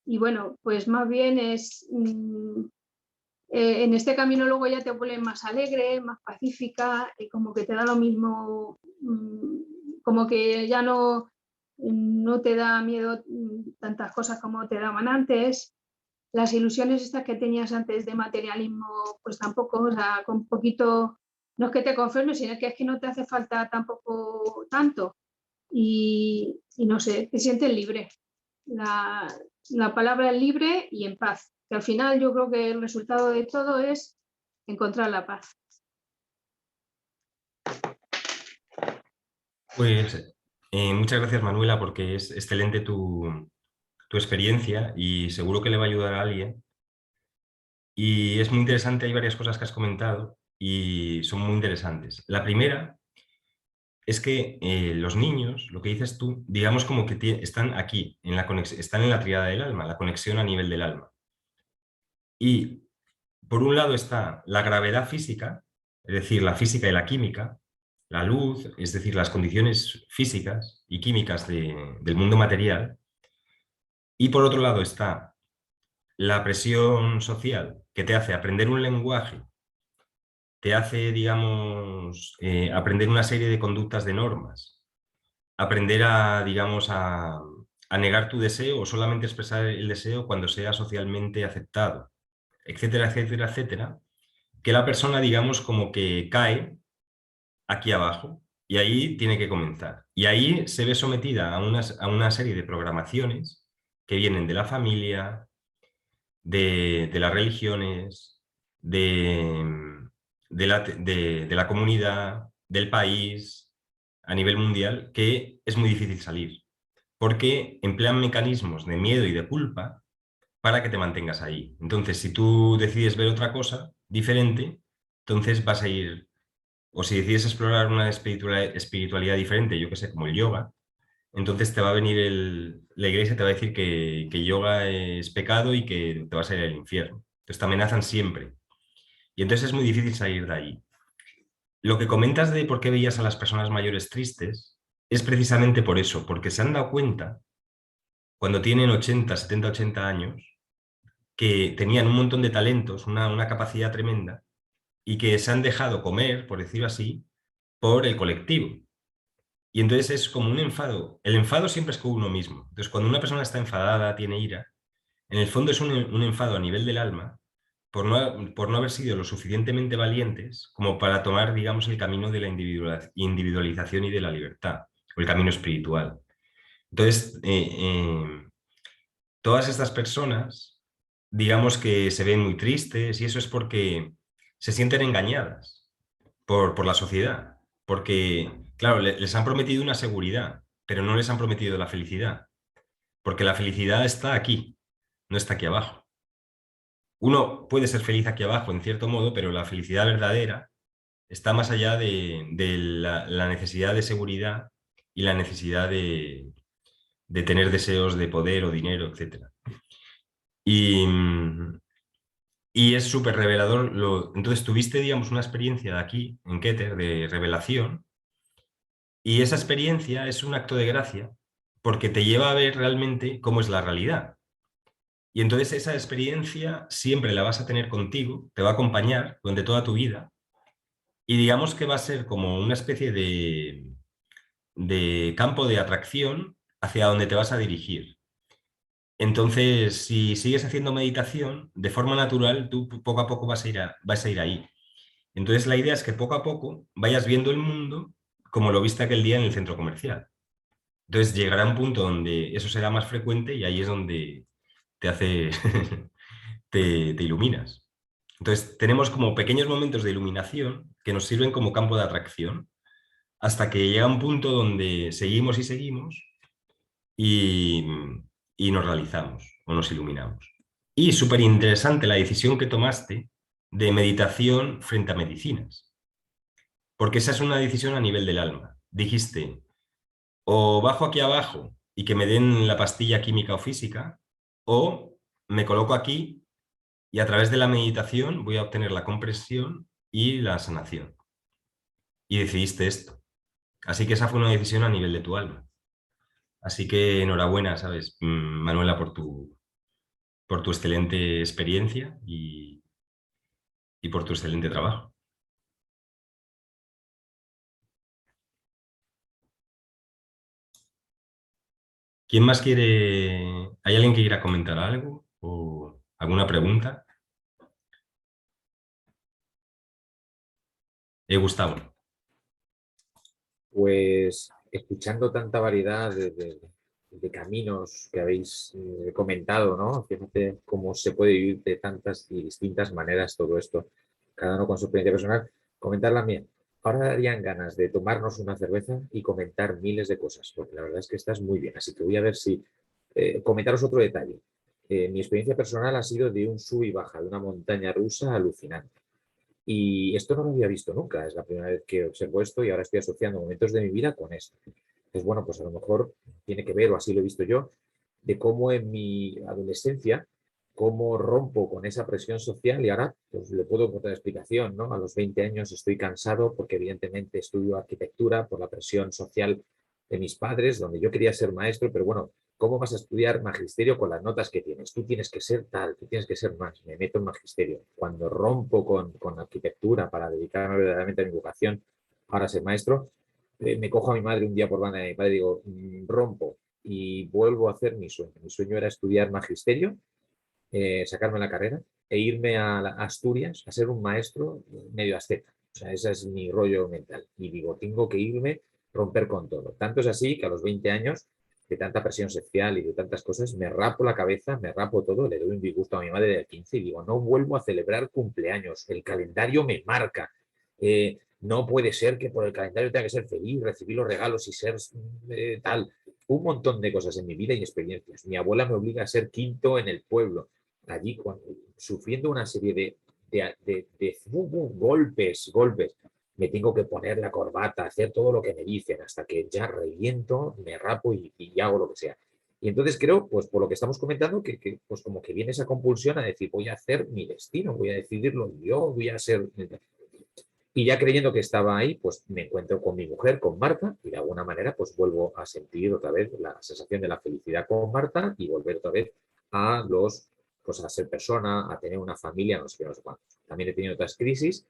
y bueno, pues más bien es... en este camino luego ya te vuelves más alegre, más pacífica, como que te da lo mismo, como que ya no te da miedo tantas cosas como te daban antes. Las ilusiones estas que tenías antes de materialismo, pues tampoco, o sea, con poquito, no es que te conformes, sino que es que no te hace falta tampoco tanto. Y no sé, te sientes libre. La palabra es libre y en paz. Que al final yo creo que el resultado de todo es encontrar la paz. Pues muchas gracias, Manuela, porque es excelente tu experiencia y seguro que le va a ayudar a alguien. Y es muy interesante, hay varias cosas que has comentado y son muy interesantes. La primera es que los niños, lo que dices tú, digamos como que están aquí, están en la tríada del alma, la conexión a nivel del alma. Y por un lado está la gravedad física, es decir, la física y la química, la luz, es decir, las condiciones físicas y químicas del mundo material. Y por otro lado está la presión social que te hace aprender un lenguaje, te hace, digamos, aprender una serie de conductas de normas, aprender a, digamos, a negar tu deseo o solamente expresar el deseo cuando sea socialmente aceptado, etcétera, etcétera, etcétera, que la persona, digamos, como que cae aquí abajo y ahí tiene que comenzar. Y ahí se ve sometida a una serie de programaciones que vienen de la familia, de las religiones, de la comunidad, del país, a nivel mundial, que es muy difícil salir, porque emplean mecanismos de miedo y de culpa para que te mantengas ahí. Entonces, si tú decides ver otra cosa diferente, entonces vas a ir, o si decides explorar una espiritualidad diferente, yo que sé, como el yoga, entonces te va a venir la iglesia te va a decir que yoga es pecado y que te vas a ir al infierno. Entonces te amenazan siempre. Y entonces es muy difícil salir de ahí. Lo que comentas de por qué veías a las personas mayores tristes es precisamente por eso, porque se han dado cuenta, cuando tienen 80, 70, 80 años, que tenían un montón de talentos, una capacidad tremenda, y que se han dejado comer, por decirlo así, por el colectivo. Y entonces es como un enfado. El enfado siempre es con uno mismo. Entonces, cuando una persona está enfadada, tiene ira, en el fondo es un enfado a nivel del alma por no haber sido lo suficientemente valientes como para tomar, digamos, el camino de la individualización y de la libertad, o el camino espiritual. Entonces, todas estas personas, digamos que se ven muy tristes y eso es porque se sienten engañadas por la sociedad, porque, claro, les han prometido una seguridad, pero no les han prometido la felicidad, porque la felicidad está aquí, no está aquí abajo. Uno puede ser feliz aquí abajo, en cierto modo, pero la felicidad verdadera está más allá de la necesidad de seguridad y la necesidad de tener deseos de poder o dinero, etc. Y, y es súper revelador. Entonces tuviste, digamos, una experiencia de aquí, en Keter, de revelación, y esa experiencia es un acto de gracia porque te lleva a ver realmente cómo es la realidad. Y entonces esa experiencia siempre la vas a tener contigo, te va a acompañar durante toda tu vida y digamos que va a ser como una especie de campo de atracción hacia donde te vas a dirigir. Entonces, si sigues haciendo meditación, de forma natural, tú poco a poco vas a ir ahí. Entonces, la idea es que poco a poco vayas viendo el mundo como lo viste aquel día en el centro comercial. Entonces, llegará un punto donde eso será más frecuente y ahí es donde te hace, te iluminas. Entonces, tenemos como pequeños momentos de iluminación que nos sirven como campo de atracción hasta que llega un punto donde seguimos y seguimos y, y nos realizamos o nos iluminamos. Y súper interesante la decisión que tomaste de meditación frente a medicinas, porque esa es una decisión a nivel del alma. Dijiste, o bajo aquí abajo y que me den la pastilla química o física, o me coloco aquí y a través de la meditación voy a obtener la comprensión y la sanación. Y decidiste esto. Así que esa fue una decisión a nivel de tu alma. Así que enhorabuena, ¿sabes, Manuela, por tu excelente experiencia y por tu excelente trabajo. ¿Quién más quiere? ¿Hay alguien que quiera comentar algo o alguna pregunta? Gustavo. Pues escuchando tanta variedad de caminos que habéis comentado, ¿no? Fíjate cómo se puede vivir de tantas y distintas maneras todo esto, cada uno con su experiencia personal. Comentar la mía. Ahora darían ganas de tomarnos una cerveza y comentar miles de cosas, porque la verdad es que estás muy bien. Así que voy a ver si comentaros otro detalle. Mi experiencia personal ha sido de un sub y baja, de una montaña rusa alucinante. Y esto no lo había visto nunca, es la primera vez que observo esto y ahora estoy asociando momentos de mi vida con esto. Entonces, bueno, pues a lo mejor tiene que ver, o así lo he visto yo, de cómo en mi adolescencia, cómo rompo con esa presión social y ahora pues le puedo encontrar explicación, ¿no? A los 20 años estoy cansado porque evidentemente estudio arquitectura por la presión social de mis padres, donde yo quería ser maestro, pero bueno, ¿cómo vas a estudiar magisterio con las notas que tienes? Tú tienes que ser tal, tú tienes que ser más. Me meto en magisterio. Cuando rompo con arquitectura para dedicarme verdaderamente a mi vocación, ahora ser maestro, me cojo a mi madre un día por banda de mi padre y digo, rompo y vuelvo a hacer mi sueño. Mi sueño era estudiar magisterio, sacarme la carrera e irme a Asturias a ser un maestro medio asceta. O sea, ese es mi rollo mental. Y digo, tengo que irme, romper con todo. Tanto es así que a los 20 años, de tanta presión social y de tantas cosas, me rapo la cabeza, me rapo todo, le doy un disgusto a mi madre del 15 y digo, no vuelvo a celebrar cumpleaños, el calendario me marca. No puede ser que por el calendario tenga que ser feliz, recibir los regalos y ser tal. Un montón de cosas en mi vida y experiencias. Mi abuela me obliga a ser quinto en el pueblo allí sufriendo una serie de golpes, me tengo que poner la corbata, hacer todo lo que me dicen, hasta que ya reviento, me rapo y hago lo que sea. Y entonces creo, pues por lo que estamos comentando, que pues como que viene esa compulsión a decir, voy a hacer mi destino, voy a decidirlo yo, voy a ser... Y ya creyendo que estaba ahí, pues me encuentro con mi mujer, con Marta, y de alguna manera pues vuelvo a sentir otra vez la sensación de la felicidad con Marta y volver otra vez a pues a ser persona, a tener una familia, no sé qué, no sé cuántos. También he tenido otras crisis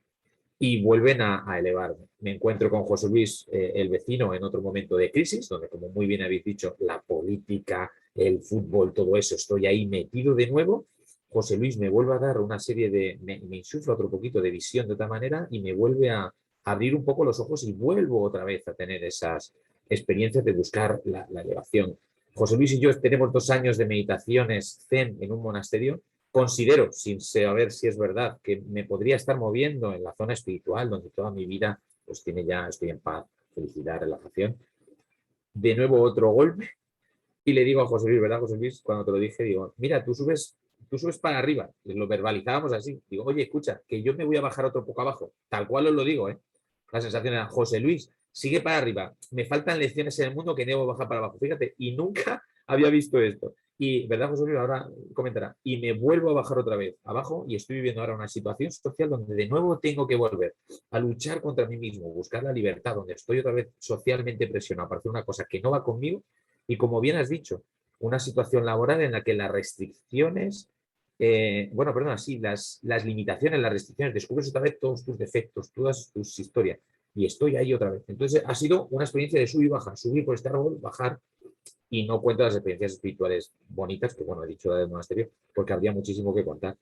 y vuelven a elevarme. Me encuentro con José Luis, el vecino, en otro momento de crisis, donde, como muy bien habéis dicho, la política, el fútbol, todo eso, estoy ahí metido de nuevo. José Luis me vuelve a dar una serie me insufla otro poquito de visión de otra manera y me vuelve a abrir un poco los ojos y vuelvo otra vez a tener esas experiencias de buscar la elevación. José Luis y yo tenemos 2 años de meditaciones zen en un monasterio. Considero, sin saber si es verdad, que me podría estar moviendo en la zona espiritual, donde toda mi vida pues estoy en paz, felicidad, relajación. De nuevo otro golpe y le digo a José Luis, ¿verdad, José Luis? Cuando te lo dije, digo, mira, tú subes para arriba. Lo verbalizábamos así. Digo, oye, escucha, que yo me voy a bajar otro poco abajo. Tal cual os lo digo, ¿eh? La sensación era, José Luis, sigue para arriba. Me faltan lecciones en el mundo que debo bajar para abajo. Fíjate, y nunca había visto esto. Y, ¿verdad, José Luis? Ahora comentará. Y me vuelvo a bajar otra vez abajo y estoy viviendo ahora una situación social donde de nuevo tengo que volver a luchar contra mí mismo, buscar la libertad, donde estoy otra vez socialmente presionado para hacer una cosa que no va conmigo. Y como bien has dicho, una situación laboral en la que las restricciones, las limitaciones, las restricciones, descubres otra vez todos tus defectos, todas tus historias. Y estoy ahí otra vez. Entonces ha sido una experiencia de sub y baja, subir por este árbol, bajar, y no cuento las experiencias espirituales bonitas, que bueno, he dicho la del monasterio, porque habría muchísimo que contar.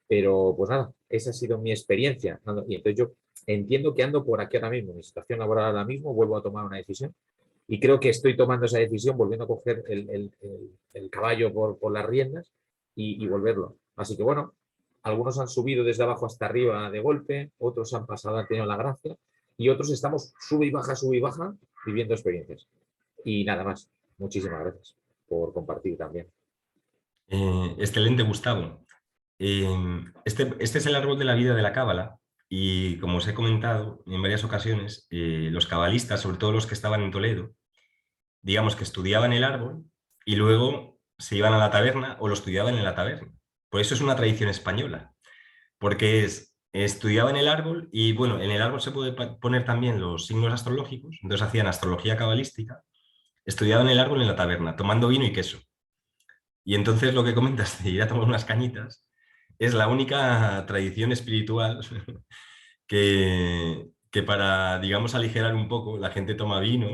Pero pues nada, esa ha sido mi experiencia. Y entonces yo entiendo que ando por aquí ahora mismo, mi situación laboral ahora mismo, vuelvo a tomar una decisión. Y creo que estoy tomando esa decisión, volviendo a coger el caballo por las riendas y volverlo. Así que bueno, algunos han subido desde abajo hasta arriba de golpe, otros han pasado, han tenido la gracia, y otros estamos sube y baja, viviendo experiencias. Y nada más. Muchísimas gracias por compartir también. Excelente, Gustavo. Este es el árbol de la vida de la cábala y, como os he comentado en varias ocasiones, los cabalistas, sobre todo los que estaban en Toledo, digamos que estudiaban el árbol y luego se iban a la taberna o lo estudiaban en la taberna. Por eso es una tradición española, porque estudiaban el árbol y, bueno, en el árbol se puede poner también los signos astrológicos, entonces hacían astrología cabalística, estudiaban el árbol en la taberna, tomando vino y queso. Y entonces lo que comentas de ir a tomar unas cañitas es la única tradición espiritual que para, digamos, aligerar un poco, la gente toma vino,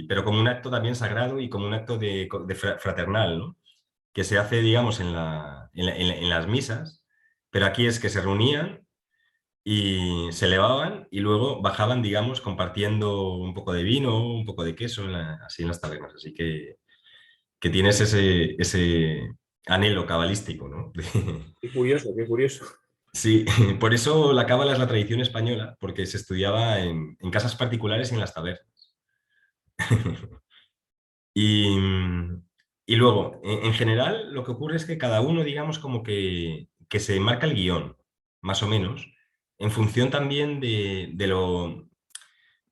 pero como un acto también sagrado y como un acto de fraternal, ¿no? Que se hace, digamos, en las misas, pero aquí es que se reunían y se elevaban y luego bajaban, digamos, compartiendo un poco de vino, un poco de queso, así en las tabernas. Así que tienes ese anhelo cabalístico, ¿no? Qué curioso, qué curioso. Sí, por eso la cábala es la tradición española, porque se estudiaba en casas particulares y en las tabernas. Y, y luego, en general, lo que ocurre es que cada uno, digamos, como que se marca el guión, más o menos, en función también de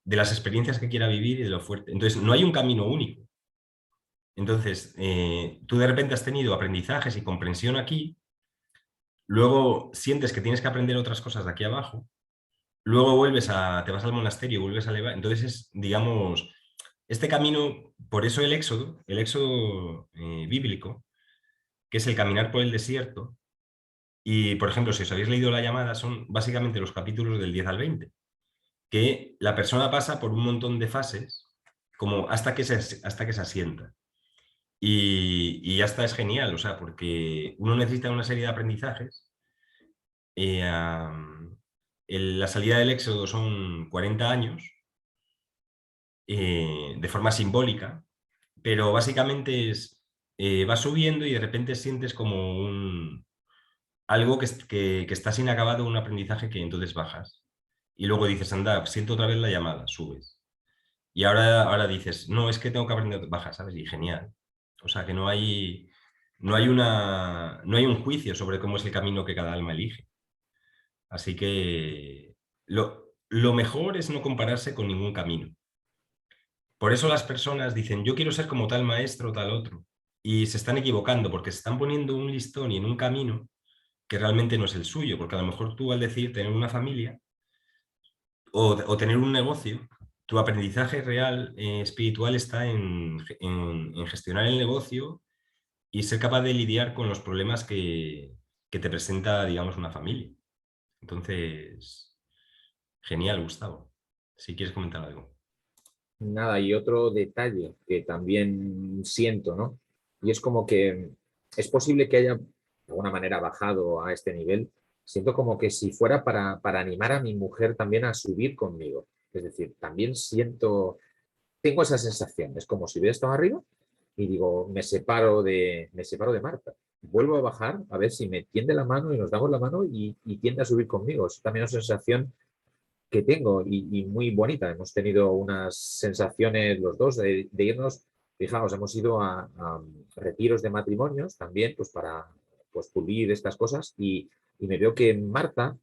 las experiencias que quiera vivir y de lo fuerte. Entonces, no hay un camino único. Entonces, tú de repente has tenido aprendizajes y comprensión aquí, luego sientes que tienes que aprender otras cosas de aquí abajo, luego te vas al monasterio y vuelves a elevar. Entonces es, digamos, este camino, por eso el éxodo bíblico, que es el caminar por el desierto. Y, por ejemplo, si os habéis leído La Llamada, son básicamente los capítulos del 10 al 20, que la persona pasa por un montón de fases como hasta que se asienta. Y ya está, es genial, o sea, porque uno necesita una serie de aprendizajes. La salida del éxodo son 40 años, de forma simbólica, pero básicamente vas subiendo y de repente sientes como algo que estás inacabado, un aprendizaje que entonces bajas. Y luego dices, anda, siento otra vez la llamada, subes. Y ahora dices, no, es que tengo que aprender, bajas, ¿sabes? Y genial. O sea, que no hay un juicio sobre cómo es el camino que cada alma elige. Así que lo mejor es no compararse con ningún camino. Por eso las personas dicen, yo quiero ser como tal maestro o tal otro. Y se están equivocando porque se están poniendo un listón y en un camino que realmente no es el suyo. Porque a lo mejor tú, al decir tener una familia o tener un negocio, tu aprendizaje real espiritual está en gestionar el negocio y ser capaz de lidiar con los problemas que te presenta, digamos, una familia. Entonces, genial, Gustavo. Si quieres comentar algo. Nada, y otro detalle que también siento, ¿no? Y es como que es posible que haya de alguna manera bajado a este nivel. Siento como que si fuera para animar a mi mujer también a subir conmigo. Es decir, también tengo esa sensación. Es como si hubiera estado arriba y digo, me separo de Marta. Vuelvo a bajar a ver si me tiende la mano y nos damos la mano y tiende a subir conmigo. Es también una sensación que tengo y muy bonita. Hemos tenido unas sensaciones los dos de irnos, fijaos, hemos ido a retiros de matrimonios también, pues para pues, pulir estas cosas y me veo que Marta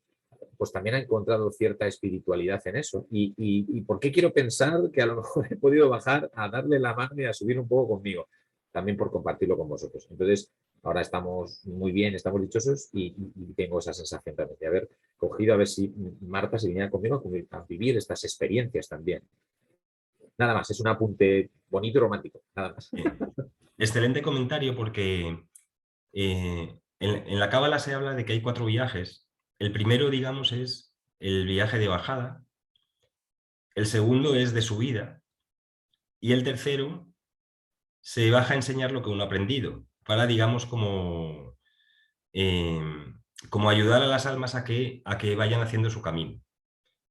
pues también ha encontrado cierta espiritualidad en eso. ¿Y por qué quiero pensar que a lo mejor he podido bajar a darle la mano y a subir un poco conmigo? También por compartirlo con vosotros. Entonces, ahora estamos muy bien, estamos dichosos y tengo esa sensación también de haber cogido a ver si Marta se viniera conmigo a vivir estas experiencias también. Nada más, es un apunte bonito y romántico, nada más. Excelente comentario porque en la Cábala se habla de que hay 4 viajes. El primero, digamos, es el viaje de bajada, el segundo es de subida y el tercero se baja a enseñar lo que uno ha aprendido para, digamos, como ayudar a las almas a que vayan haciendo su camino.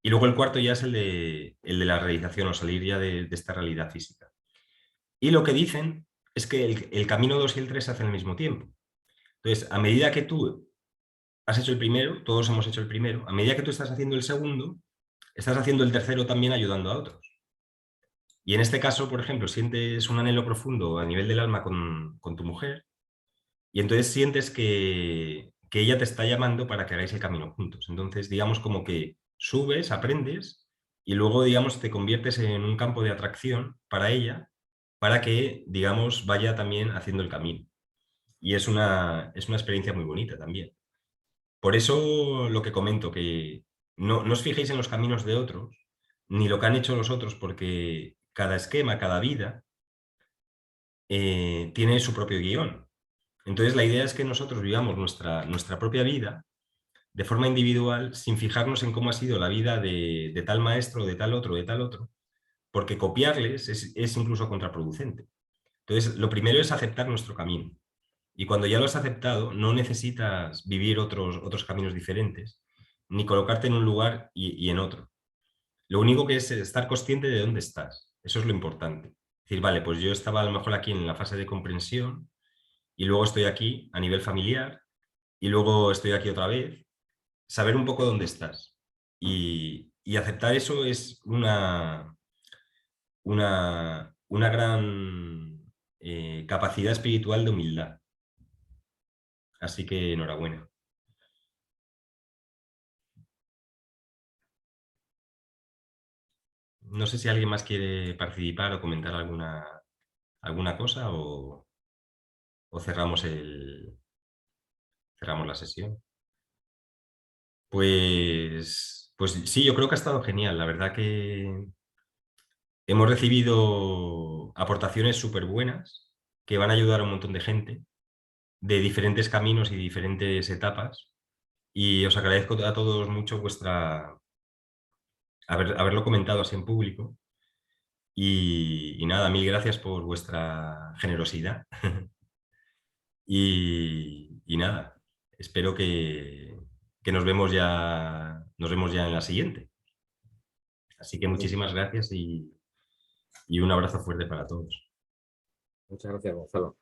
Y luego el cuarto ya es el de la realización o salir ya de esta realidad física. Y lo que dicen es que el camino 2 y el 3 se hacen al mismo tiempo. Entonces, a medida que tú has hecho el primero, todos hemos hecho el primero, a medida que tú estás haciendo el segundo, estás haciendo el tercero también ayudando a otros. Y en este caso, por ejemplo, sientes un anhelo profundo a nivel del alma con tu mujer y entonces sientes que ella te está llamando para que hagáis el camino juntos. Entonces, digamos como que subes, aprendes y luego, digamos, te conviertes en un campo de atracción para ella para que, digamos, vaya también haciendo el camino. Y es una experiencia muy bonita también. Por eso lo que comento, que no os fijéis en los caminos de otros, ni lo que han hecho los otros, porque cada esquema, cada vida, tiene su propio guión. Entonces la idea es que nosotros vivamos nuestra propia vida de forma individual, sin fijarnos en cómo ha sido la vida de tal maestro, de tal otro, porque copiarles es incluso contraproducente. Entonces, lo primero es aceptar nuestro camino. Y cuando ya lo has aceptado, no necesitas vivir otros caminos diferentes, ni colocarte en un lugar y en otro. Lo único que es estar consciente de dónde estás. Eso es lo importante. Es decir, vale, pues yo estaba a lo mejor aquí en la fase de comprensión y luego estoy aquí a nivel familiar y luego estoy aquí otra vez. Saber un poco dónde estás. Y aceptar eso es una gran capacidad espiritual de humildad. Así que enhorabuena. no sé si alguien más quiere participar o comentar alguna cosa o cerramos la sesión. Pues sí, yo creo que ha estado genial. La verdad que hemos recibido aportaciones súper buenas que van a ayudar a un montón de gente de diferentes caminos y diferentes etapas. Y os agradezco a todos mucho haberlo comentado así en público. Y nada, mil gracias por vuestra generosidad. Y nada, espero que nos vemos ya en la siguiente. Así que muchísimas gracias y un abrazo fuerte para todos. Muchas gracias, Gonzalo.